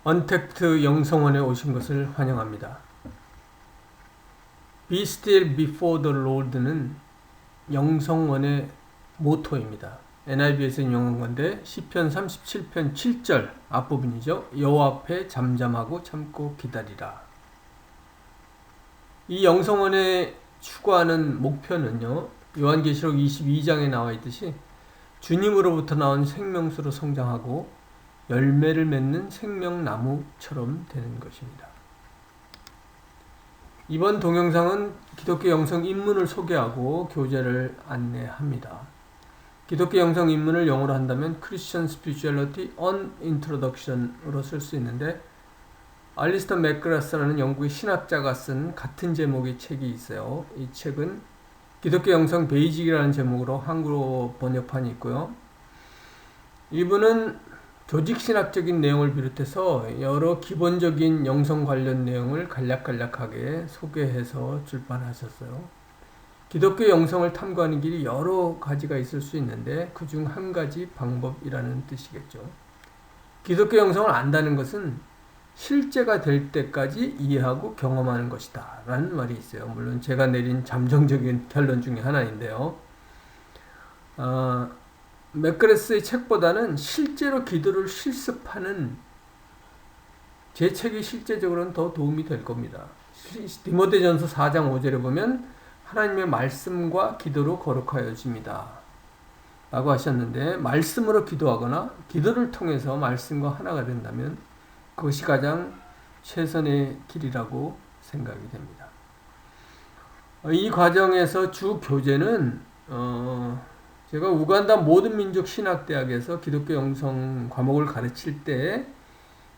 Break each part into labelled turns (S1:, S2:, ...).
S1: 언택트 영성원에 오신 것을 환영합니다. Be still before the Lord는 영성원의 모토입니다. NIV에서 인용한 건데 시편 37편 7절 앞부분이죠. 여호와 앞에 잠잠하고 참고 기다리라. 이 영성원에 추구하는 목표는요. 요한계시록 22장에 나와 있듯이 주님으로부터 나온 생명수로 성장하고 열매를 맺는 생명나무처럼 되는 것입니다. 이번 동영상은 기독교 영성 입문을 소개하고 교재를 안내합니다. 기독교 영성 입문을 영어로 한다면 Christian Spirituality on Introduction으로 쓸 수 있는데 알리스터 맥그라스라는 영국의 신학자가 쓴 같은 제목의 책이 있어요. 이 책은 기독교 영성 베이직이라는 제목으로 한국어 번역판이 있고요. 이분은 조직신학적인 내용을 비롯해서 여러 기본적인 영성 관련 내용을 간략간략하게 소개해서 출판하셨어요. 기독교 영성을 탐구하는 길이 여러 가지가 있을 수 있는데 그중 한 가지 방법이라는 뜻이겠죠. 기독교 영성을 안다는 것은 실제가 될 때까지 이해하고 경험하는 것이다 라는 말이 있어요. 물론 제가 내린 잠정적인 결론 중에 하나인데요. 맥그레스의 책보다는 실제로 기도를 실습하는 제 책이 실제적으로는 더 도움이 될 겁니다. 디모데전서 4장 5절에 보면 하나님의 말씀과 기도로 거룩하여집니다 라고 하셨는데 말씀으로 기도하거나 기도를 통해서 말씀과 하나가 된다면 그것이 가장 최선의 길이라고 생각이 됩니다. 이 과정에서 주 교재는 제가 우간다 모든 민족 신학대학에서 기독교 영성 과목을 가르칠 때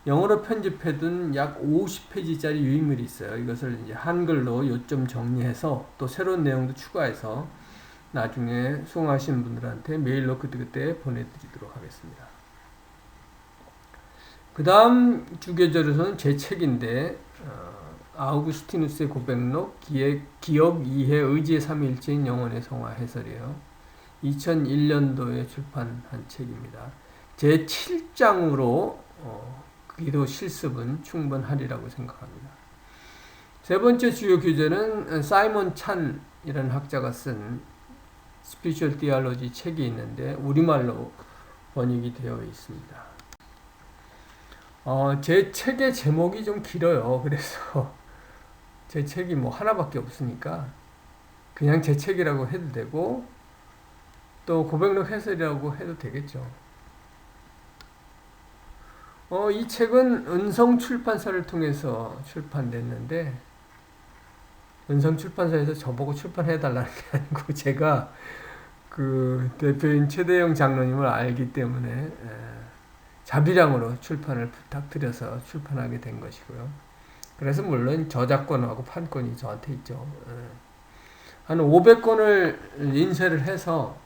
S1: 영어로 편집해둔 약 50페이지짜리 유인물이 있어요. 이것을 이제 한글로 요점 정리해서 또 새로운 내용도 추가해서 나중에 수강하신 분들한테 메일로 그때그때 보내드리도록 하겠습니다. 그 다음 주교절에서는 제 책인데 아우구스티누스의 고백록 기억, 이해, 의지의 삼위일체인 영혼의 성화 해설이에요. 2001년도에 출판한 책입니다. 제 7장으로 기도 실습은 충분하리라고 생각합니다. 세 번째 주요 교재는 사이먼 찬이라는 학자가 쓴 Spiritual Theology 책이 있는데 우리말로 번역이 되어 있습니다. 제 책의 제목이 좀 길어요. 그래서 제 책이 뭐 하나밖에 없으니까 그냥 제 책이라고 해도 되고 또 고백록 해설이라고 해도 되겠죠. 이 책은 은성 출판사를 통해서 출판됐는데 은성 출판사에서 저보고 출판해달라는 게 아니고 제가 그 대표인 최대영 장로님을 알기 때문에 자비량으로 출판을 부탁드려서 출판하게 된 것이고요. 그래서 물론 저작권하고 판권이 저한테 있죠. 한 500권을 인쇄를 해서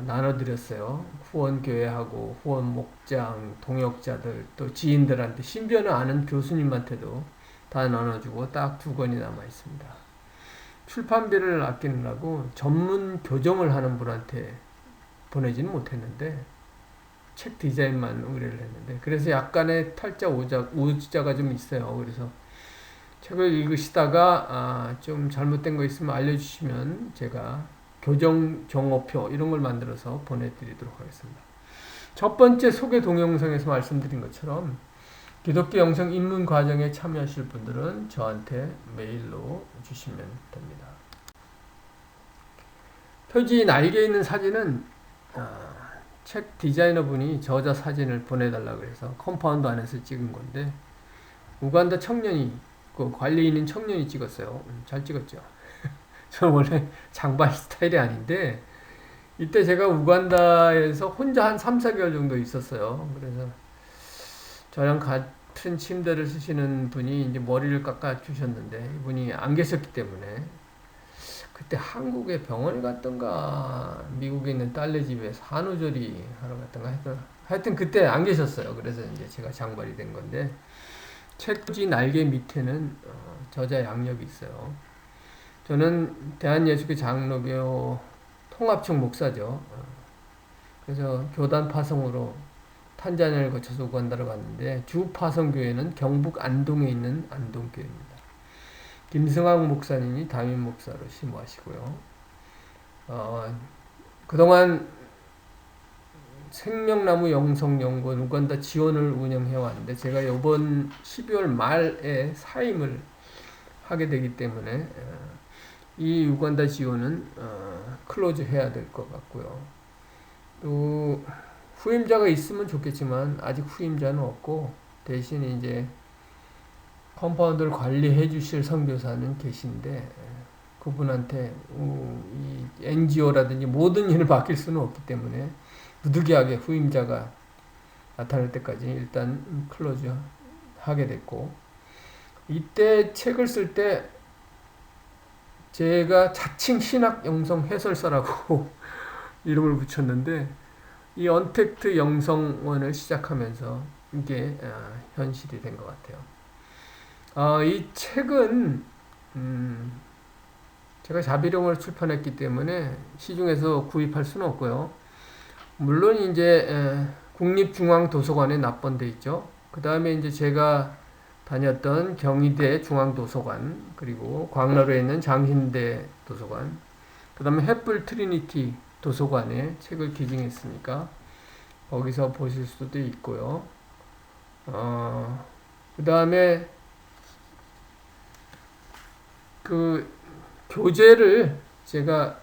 S1: 나눠드렸어요. 후원교회하고 후원 목장, 동역자들, 또 지인들한테, 신변을 아는 교수님한테도 다 나눠주고 딱 2권이 남아있습니다. 출판비를 아끼느라고 전문 교정을 하는 분한테 보내지는 못했는데 책 디자인만 의뢰를 했는데 그래서 약간의 탈자 오자가 좀 있어요. 그래서 책을 읽으시다가 좀 잘못된 거 있으면 알려주시면 제가 교정 정오표 이런 걸 만들어서 보내드리도록 하겠습니다. 첫 번째 소개 동영상에서 말씀드린 것처럼 기독교 영성 입문 과정에 참여하실 분들은 저한테 메일로 주시면 됩니다. 표지 날개에 있는 사진은 책 디자이너 분이 저자 사진을 보내달라고 해서 컴파운드 안에서 찍은 건데 우간다 청년이 그 관리인인 청년이 찍었어요. 잘 찍었죠. 저는 원래 장발 스타일이 아닌데 이때 제가 우간다에서 혼자 한 3, 4개월 정도 있었어요. 그래서 저랑 같은 침대를 쓰시는 분이 이제 머리를 깎아 주셨는데 이분이 안 계셨기 때문에 그때 한국에 병원에 갔던가 미국에 있는 딸네 집에 산후조리 하러 갔던가 하여튼 그때 안 계셨어요. 그래서 이제 제가 장발이 된 건데 책 표지 날개 밑에는 저자 양력이 있어요. 저는 대한예수교 장로교 통합청 목사죠. 그래서 교단 파송으로 탄자니아를 거쳐서 우간다로 갔는데 주파성교회는 경북 안동에 있는 안동교회입니다. 김승학 목사님이 담임 목사로 심호하시고요. 그동안 생명나무 영성연구원 우간다 지원을 운영해 왔는데 제가 이번 12월 말에 사임을 하게 되기 때문에 이 우간다 지원은 클로즈 해야 될 것 같고요. 또 후임자가 있으면 좋겠지만 아직 후임자는 없고 대신 이제 컴파운드를 관리해 주실 선교사는 계신데 그분한테 이 NGO라든지 모든 일을 맡길 수는 없기 때문에 부득이하게 후임자가 나타날 때까지 일단 클로즈 하게 됐고, 이때 책을 쓸 때 제가 자칭 신학 영성 해설사라고 이름을 붙였는데 이 언택트 영성원을 시작하면서 이게 현실이 된 것 같아요. 이 책은 제가 자비령을 출판했기 때문에 시중에서 구입할 수는 없고요. 물론 이제 국립중앙도서관에 납본돼 있죠. 그 다음에 이제 제가 다녔던 경희대 중앙도서관, 그리고 광화로에 있는 장신대 도서관, 그 다음에 햇불 트리니티 도서관에 책을 기증했으니까 거기서 보실 수도 있고요. 그 다음에 그 교재를 제가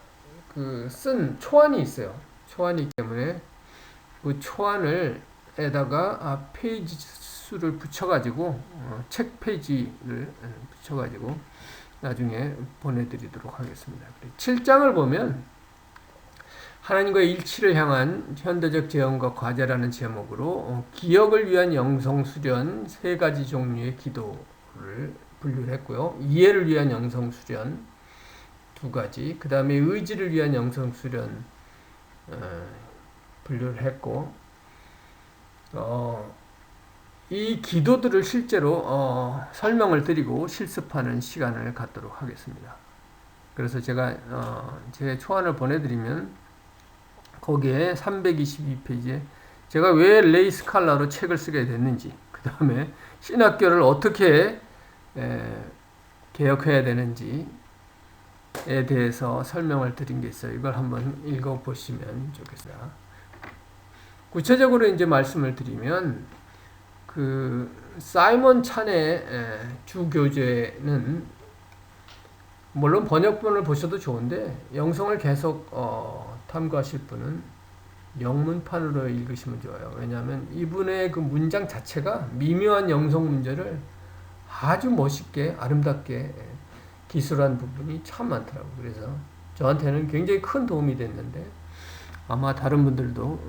S1: 쓴 초안이 있어요. 초안이 있기 때문에 그 초안을 에다가 페이지 수를 붙여가지고 책 페이지를 붙여가지고 나중에 보내드리도록 하겠습니다. 7장을 보면 하나님과의 일치를 향한 현대적 제언과 과제라는 제목으로 기억을 위한 영성 수련 3가지 종류의 기도를 분류를 했고요. 이해를 위한 영성 수련 2가지, 그 다음에 의지를 위한 영성 수련 분류를 했고, 이 기도들을 실제로 설명을 드리고 실습하는 시간을 갖도록 하겠습니다. 그래서 제가 제 초안을 보내드리면 거기에 322페이지에 제가 왜 레이 스칼라로 책을 쓰게 됐는지, 그 다음에 신학교를 어떻게 개혁해야 되는지에 대해서 설명을 드린 게 있어요. 이걸 한번 읽어보시면 좋겠습니다. 구체적으로 이제 말씀을 드리면 사이먼 찬의 주교재는 물론 번역본을 보셔도 좋은데 영성을 계속 탐구하실 분은 영문판으로 읽으시면 좋아요. 왜냐하면 이분의 그 문장 자체가 미묘한 영성 문제를 아주 멋있게 아름답게 기술한 부분이 참 많더라고요. 그래서 저한테는 굉장히 큰 도움이 됐는데 아마 다른 분들도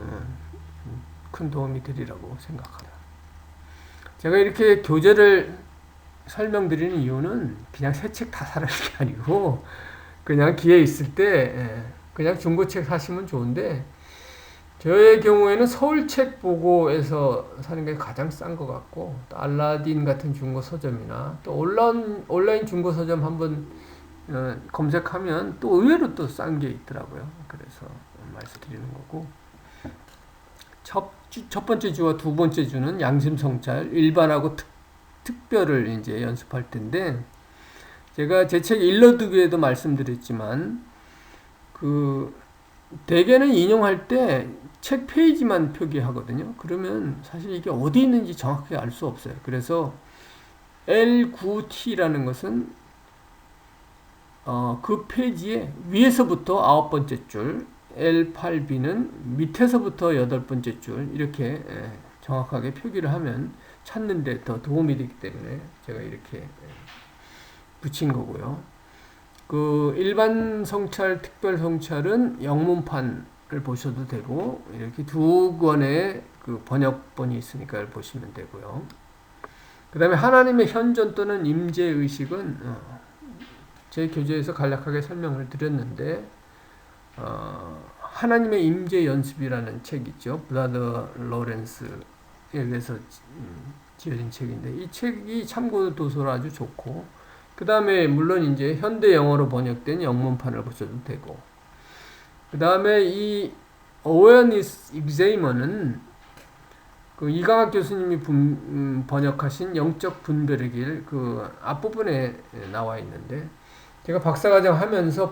S1: 큰 도움이 되리라고 생각합니다. 제가 이렇게 교재를 설명드리는 이유는 그냥 새 책 다 사라는 게 아니고 그냥 기회 있을 때 그냥 중고책 사시면 좋은데 저의 경우에는 서울책 보고에서 사는 게 가장 싼 것 같고, 또 알라딘 같은 중고 서점이나 또 온라인 중고 서점 한번 검색하면 또 의외로 또 싼 게 있더라고요. 그래서 말씀드리는 거고, 첫 번째 주와 두 번째 주는 양심성찰 일반하고 특별을 이제 연습할 텐데, 제가 제 책 일러두기에도 말씀드렸지만 대개는 인용할 때 책 페이지만 표기하거든요. 그러면 사실 이게 어디 있는지 정확하게 알 수 없어요. 그래서 L9T라는 것은 그 페이지의 위에서부터 9번째 줄, L8B는 밑에서부터 8번째 줄, 이렇게 정확하게 표기를 하면 찾는 데 더 도움이 되기 때문에 제가 이렇게 붙인 거고요. 일반 성찰, 특별 성찰은 영문판을 보셔도 되고, 이렇게 2권의 번역본이 있으니까 이걸 보시면 되고요. 그 다음에 하나님의 현존 또는 임재의식은 제 교재에서 간략하게 설명을 드렸는데, 하나님의 임재 연습이라는 책 있죠. 브라더 로렌스에 의해서 지어진 책인데, 이 책이 참고 도서로 아주 좋고, 그 다음에 물론 이제 현대 영어로 번역된 영문판을 보셔도 되고, 그 다음에 이 Awareness Examiner는 그 이강학 교수님이 번역하신 영적 분별의 길 그 앞부분에 나와 있는데 제가 박사과정 하면서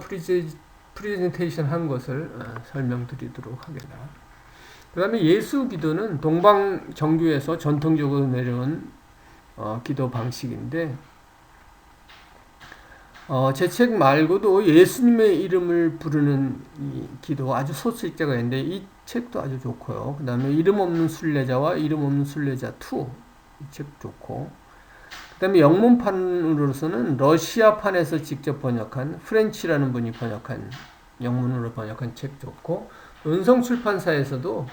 S1: 프리젠테이션 한 것을 설명드리도록 하겠습니다. 그 다음에 예수 기도는 동방 정교에서 전통적으로 내려온 기도 방식인데 제 책 말고도 예수님의 이름을 부르는 이 기도 아주 소수익자가 있는데 이 책도 아주 좋고요. 그 다음에 이름 없는 순례자와 이름 없는 순례자 2 이 책 좋고 그 다음에 영문판으로서는 러시아판에서 직접 번역한 프렌치라는 분이 번역한 영문으로 번역한 책 좋고 은성출판사에서도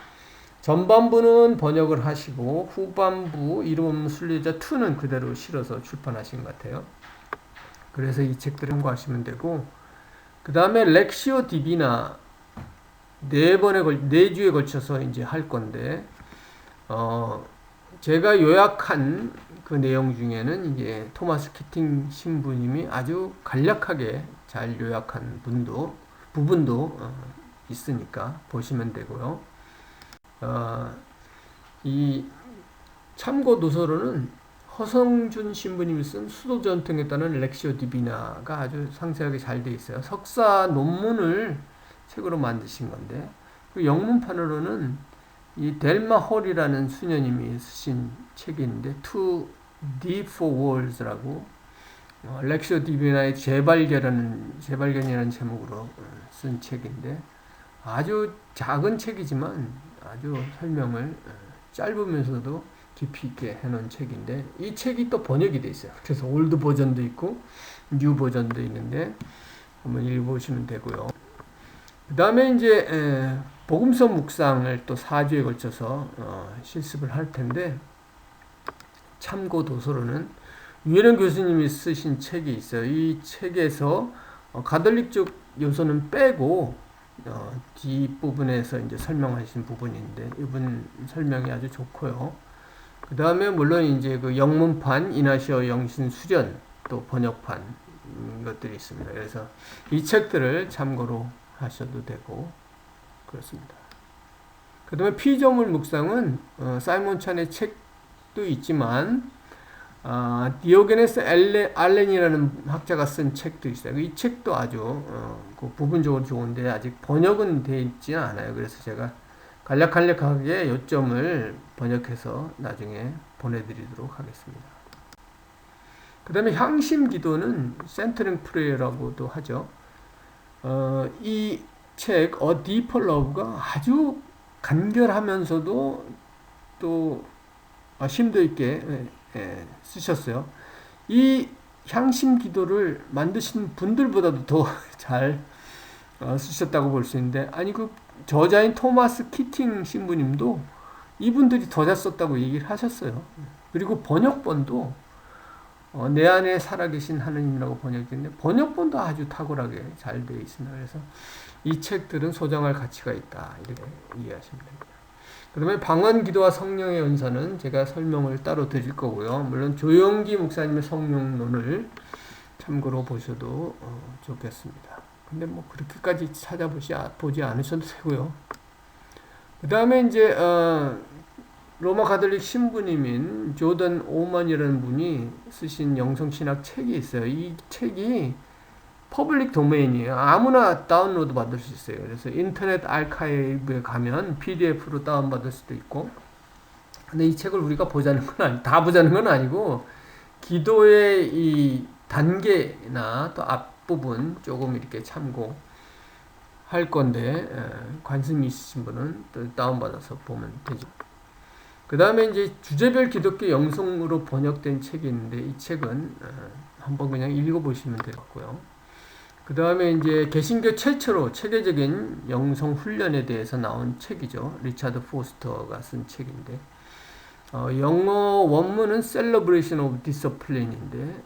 S1: 전반부는 번역을 하시고 후반부 이름 없는 순례자 2는 그대로 실어서 출판하신 것 같아요. 그래서 이 책들을 참고하시면 되고 그 다음에 렉시오 디비나 4주에 걸쳐서 이제 할 건데 제가 요약한 그 내용 중에는 이제 토마스 키팅 신부님이 아주 간략하게 잘 요약한 부분도 있으니까 보시면 되고요. 이 참고 도서로는 허성준 신부님이 쓴 수도전통에 따른 렉시오 디비나가 아주 상세하게 잘 되어 있어요. 석사 논문을 책으로 만드신 건데 그 영문판으로는 이 델마 홀이라는 수녀님이 쓰신 책이 있는데 Too Deep for Words라고 렉시오 디비나의 재발견이라는 제목으로 쓴 책인데 아주 작은 책이지만 아주 설명을 짧으면서도 깊이 있게 해놓은 책인데 이 책이 또 번역이 돼 있어요. 그래서 올드 버전도 있고 뉴 버전도 있는데 한번 읽어보시면 되고요. 그 다음에 이제 복음서 묵상을 또 4주에 걸쳐서 실습을 할 텐데 참고 도서로는 유해령 교수님이 쓰신 책이 있어요. 이 책에서 가톨릭적 요소는 빼고 뒷부분에서 이제 설명하신 부분인데 이분 설명이 아주 좋고요. 그 다음에 물론 이제 그 영문판 이나시어 영신 수전 또 번역판 것들이 있습니다. 그래서 이 책들을 참고로 하셔도 되고 그렇습니다. 그 다음에 피조물 묵상은 사이먼 찬의 책도 있지만 디오게네스 알렌이라는 학자가 쓴 책도 있어요. 이 책도 아주 그 부분적으로 좋은데 아직 번역은 되어 있지는 않아요. 그래서 제가 간략하게 요점을 번역해서 나중에 보내드리도록 하겠습니다. 그 다음에 향심 기도는 센터링 프레이어라고도 하죠. 이 책 A Deeper Love가 아주 간결하면서도 또 심도 있게 쓰셨어요. 이 향심 기도를 만드신 분들보다도 더 잘 쓰셨다고 볼 수 있는데 아니 그 저자인 토마스 키팅 신부님도 이분들이 더 잘 썼다고 얘기를 하셨어요. 그리고 번역본도 내 안에 살아계신 하느님이라고 번역됐는데 번역본도 아주 탁월하게 잘 되어 있습니다. 그래서 이 책들은 소장할 가치가 있다 이렇게 이해하시면 됩니다. 그러면 방언기도와 성령의 연사는 제가 설명을 따로 드릴 거고요. 물론 조영기 목사님의 성령론을 참고로 보셔도 좋겠습니다. 근데 뭐 그렇게까지 보지 않으셔도 되고요. 그 다음에 이제 로마 가톨릭 신부님인 조던 오먼이라는 분이 쓰신 영성신학 책이 있어요. 이 책이 퍼블릭 도메인이에요. 아무나 다운로드 받을 수 있어요. 그래서 인터넷 아카이브에 가면 PDF로 다운받을 수도 있고. 근데 이 책을 우리가 다 보자는 건 아니고, 기도의 이 단계나 또 앞부분 조금 이렇게 참고할 건데, 관심이 있으신 분은 또 다운받아서 보면 되죠. 그 다음에 이제 주제별 기독교 영성으로 번역된 책이 있는데, 이 책은 한번 그냥 읽어보시면 될 것 같고요. 그 다음에 이제 개신교 최초로 체계적인 영성 훈련에 대해서 나온 책이죠. 리차드 포스터가 쓴 책인데 영어 원문은 Celebration of Discipline인데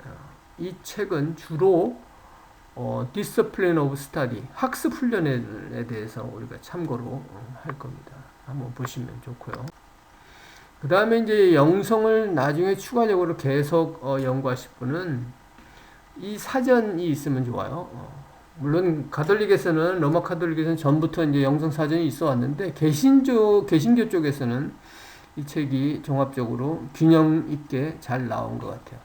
S1: 이 책은 주로 Discipline of Study, 학습 훈련에 대해서 우리가 참고로 할 겁니다. 한번 보시면 좋고요. 그 다음에 이제 영성을 나중에 추가적으로 계속 연구하실 분은 이 사전이 있으면 좋아요. 물론 가톨릭에서는 로마 가톨릭에서는 전부터 이제 영성 사전이 있어 왔는데 개신교 쪽에서는 이 책이 종합적으로 균형 있게 잘 나온 것 같아요.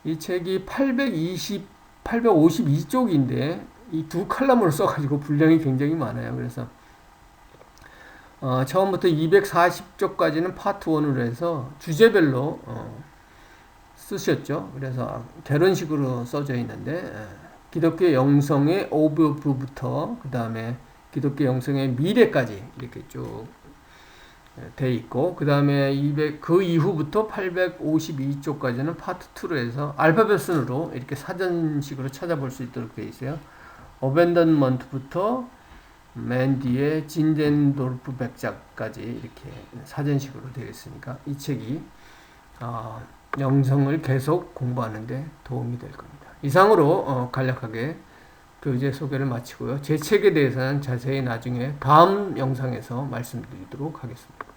S1: 이 책이 852쪽인데 이 두 칼럼으로 써가지고 분량이 굉장히 많아요. 그래서 처음부터 240쪽까지는 파트 1으로 해서 주제별로 쓰셨죠. 그래서 개론식으로 써져 있는데 기독교 영성의 오브부터 그 다음에 기독교 영성의 미래까지 이렇게 쭉 돼 있고, 그 다음에 그 이후부터 852쪽까지는 파트 2로 해서 알파벳 순으로 이렇게 사전식으로 찾아볼 수 있도록 되어 있어요. 어벤던먼트부터 맨 뒤에 진덴도르프 백작까지 이렇게 사전식으로 되어 있으니까 이 책이 영성을 계속 공부하는데 도움이 될 겁니다. 이상으로 간략하게 교재 소개를 마치고요. 제 책에 대해서는 자세히 나중에 다음 영상에서 말씀드리도록 하겠습니다.